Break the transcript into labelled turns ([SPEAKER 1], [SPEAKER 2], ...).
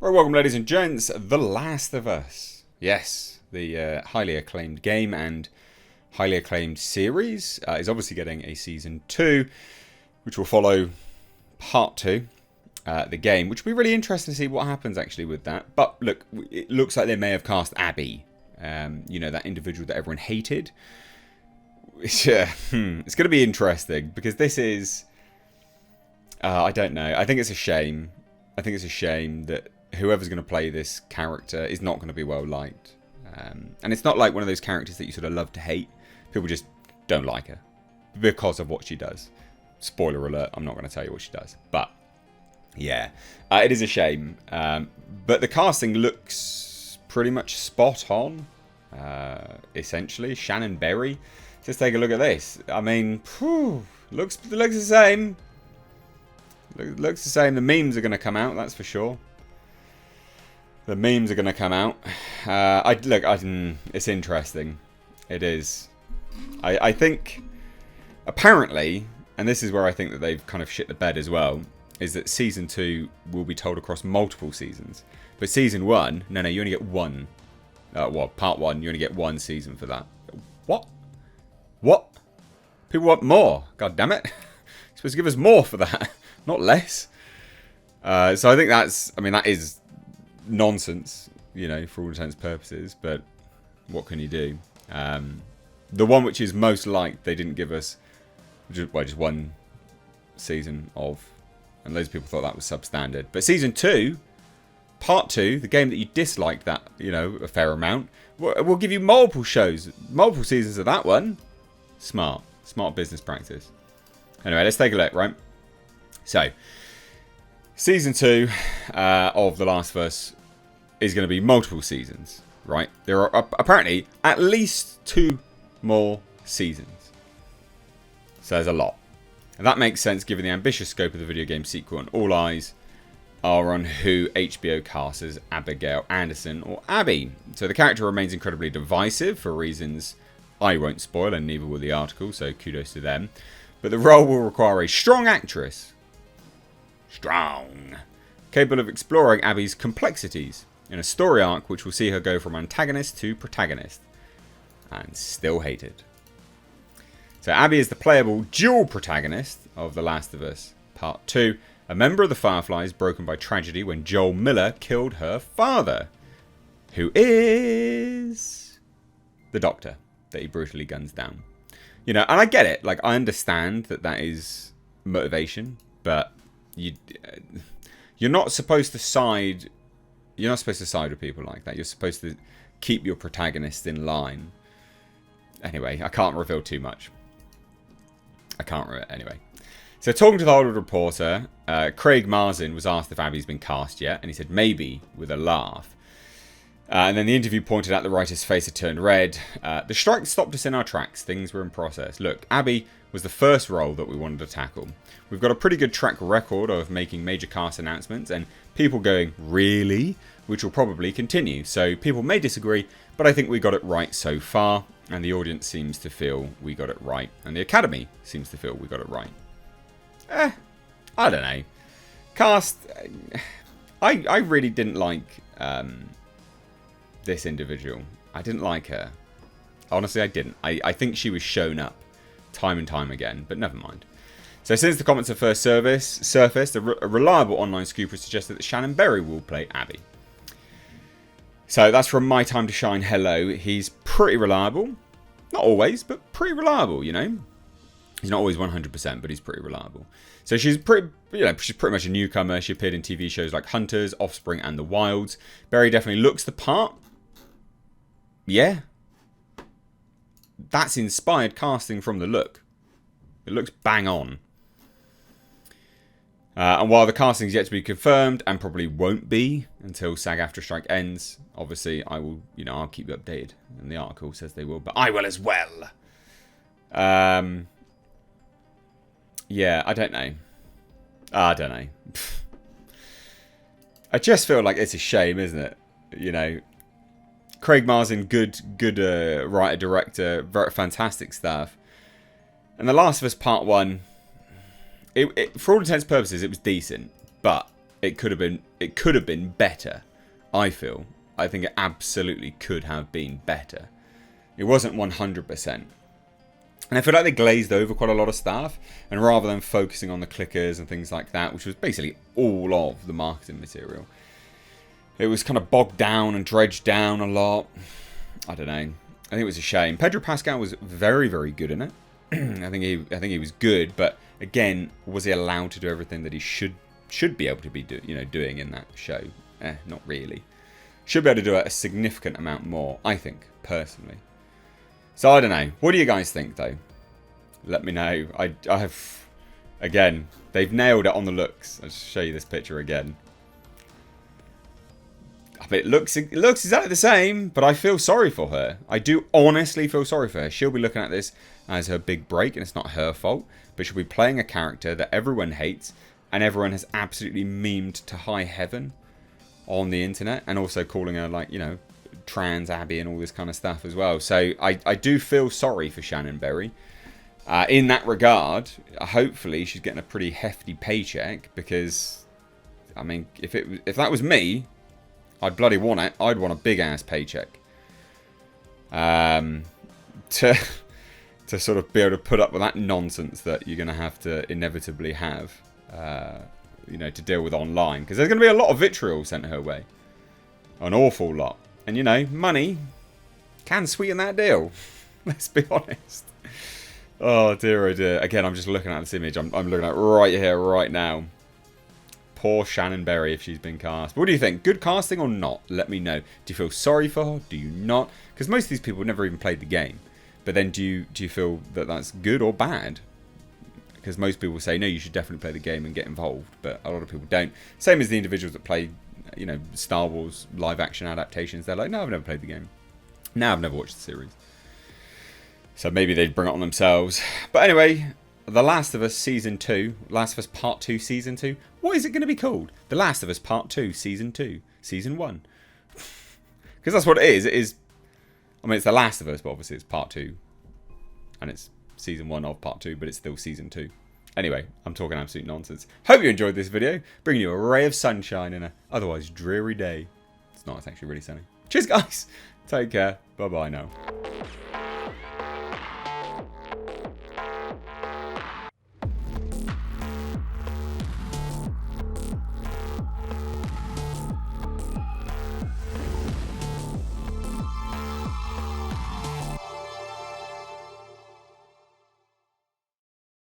[SPEAKER 1] Right, welcome ladies and gents, The Last of Us. Yes, the highly acclaimed game and highly acclaimed series is obviously getting a Season 2, which will follow Part 2, the game, which will be really interesting to see what happens actually with that. But look, it looks like they may have cast Abby, you know, that individual that everyone hated. It's going to be interesting, because this is... I don't know. I think it's a shame. I think it's a shame that whoever's going to play this character is not going to be well liked. And it's not like one of those characters that you sort of love to hate. People just don't like her because of what she does. Spoiler alert, I'm not going to tell you what she does. But, yeah, it is a shame. But the casting looks pretty much spot on, essentially. Shannon Berry. Just take a look at this. I mean, looks the same. Looks the same. The memes are going to come out, that's for sure. The memes are going to come out. It's interesting. It is. I think, apparently, and this is where I think that they've kind of shit the bed as well, is that Season 2 will be told across multiple seasons. But Season 1, no, you only get one. Part 1, you only get one season for that. What? People want more. God damn it. You're supposed to give us more for that, not less. So I think that is nonsense, you know, for all intents and purposes, but what can you do? The one which is most liked, they didn't give us just one season of, and loads of people thought that was substandard. But Season 2, Part 2, the game that you disliked that, you know, a fair amount, we'll give you multiple shows, multiple seasons of that one. Smart business practice. Anyway, let's take a look, right? So, Season 2 of The Last of Us is going to be multiple seasons, right? There are apparently at least 2 more seasons. So there's a lot. And that makes sense given the ambitious scope of the video game sequel, and all eyes are on who HBO casts as Abigail Anderson or Abby. So the character remains incredibly divisive for reasons I won't spoil, and neither will the article, so kudos to them. But the role will require a strong actress. Strong. Capable of exploring Abby's complexities in a story arc which will see her go from antagonist to protagonist. And still hated. So Abby is the playable dual protagonist of The Last of Us Part 2. A member of the Fireflies broken by tragedy when Joel Miller killed her father. Who is the Doctor that he brutally guns down. You know, and I get it. Like, I understand that is motivation. But you're not supposed to side... You're not supposed to side with people like that. You're supposed to keep your protagonist in line. Anyway, I can't reveal too much. Anyway. So talking to the Hollywood Reporter, Craig Mazin was asked if Abby's been cast yet. And he said maybe, with a laugh. And then the interview pointed out the writer's face had turned red. The strike stopped us in our tracks. Things were in process. Look, Abby was the first role that we wanted to tackle. We've got a pretty good track record of making major cast announcements and people going, really? Which will probably continue. So people may disagree, but I think we got it right so far. And the audience seems to feel we got it right. And the Academy seems to feel we got it right. I don't know. Cast... I really didn't like this individual. I didn't like her. Honestly, I didn't. I think she was shown up time and time again, but never mind. So since the comments have first surfaced, a reliable online scoop has suggested that Shannon Berry will play Abby. So that's from My Time to Shine Hello. He's pretty reliable. Not always, but pretty reliable, you know. He's not always 100%, but he's pretty reliable. So she's pretty much a newcomer. She appeared in TV shows like Hunters, Offspring, and The Wilds. Berry definitely looks the part. Yeah. That's inspired casting from the look. It looks bang on. And while the casting is yet to be confirmed, and probably won't be until SAG-AFTRA strike ends, obviously I'll keep you updated. And the article says they will, but I will as well. Yeah, I don't know. I just feel like it's a shame, isn't it? You know, Craig Mazin, good writer, director, very fantastic stuff. And The Last of Us Part 1, it for all intents and purposes, it was decent. But it could have been better. I feel. I think it absolutely could have been better. It wasn't 100%. And I feel like they glazed over quite a lot of stuff, and rather than focusing on the clickers and things like that, which was basically all of the marketing material, it was kind of bogged down and dredged down a lot. I don't know. I think it was a shame. Pedro Pascal was very, very good in it. I think he was good, but again, was he allowed to do everything that he should be able to be doing in that show? Not really. Should be able to do a significant amount more, I think, personally. So I don't know. What do you guys think, though? Let me know. I have, again, they've nailed it on the looks. I'll show you this picture again. I mean, it looks exactly the same, but I feel sorry for her. I do honestly feel sorry for her. She'll be looking at this as her big break, and it's not her fault. But she'll be playing a character that everyone hates, and everyone has absolutely memed to high heaven on the internet, and also calling her, like, you know, trans Abby and all this kind of stuff as well. So I do feel sorry for Shannon Berry. In that regard, hopefully she's getting a pretty hefty paycheck, because, I mean, if that was me, I'd bloody want it. I'd want a big ass paycheck. To sort of be able to put up with that nonsense that you're going to have to inevitably have, to deal with online, because there's going to be a lot of vitriol sent her way, an awful lot. And, you know, money can sweeten that deal. Let's be honest. Oh, dear, oh, dear. Again, I'm just looking at this image. I'm looking at it right here, right now. Poor Shannon Berry, if she's been cast. What do you think? Good casting or not? Let me know. Do you feel sorry for her? Do you not? Because most of these people never even played the game. But then do you feel that that's good or bad? Because most people say, no, you should definitely play the game and get involved. But a lot of people don't. Same as the individuals that play, you know, Star Wars live action adaptations. They're like, no, I've never played the game. No, I've never watched the series. So maybe they'd bring it on themselves. But anyway, The Last of Us Season 2. Last of Us Part 2 Season 2. What is it going to be called? The Last of Us Part 2 Season 2. Season 1. Because that's what it is. It is. I mean, it's The Last of Us, but obviously it's Part 2. And it's Season 1 of Part 2, but it's still Season 2. Anyway, I'm talking absolute nonsense. Hope you enjoyed this video. Bringing you a ray of sunshine in a otherwise dreary day. It's not. It's actually really sunny. Cheers, guys. Take care. Bye-bye now.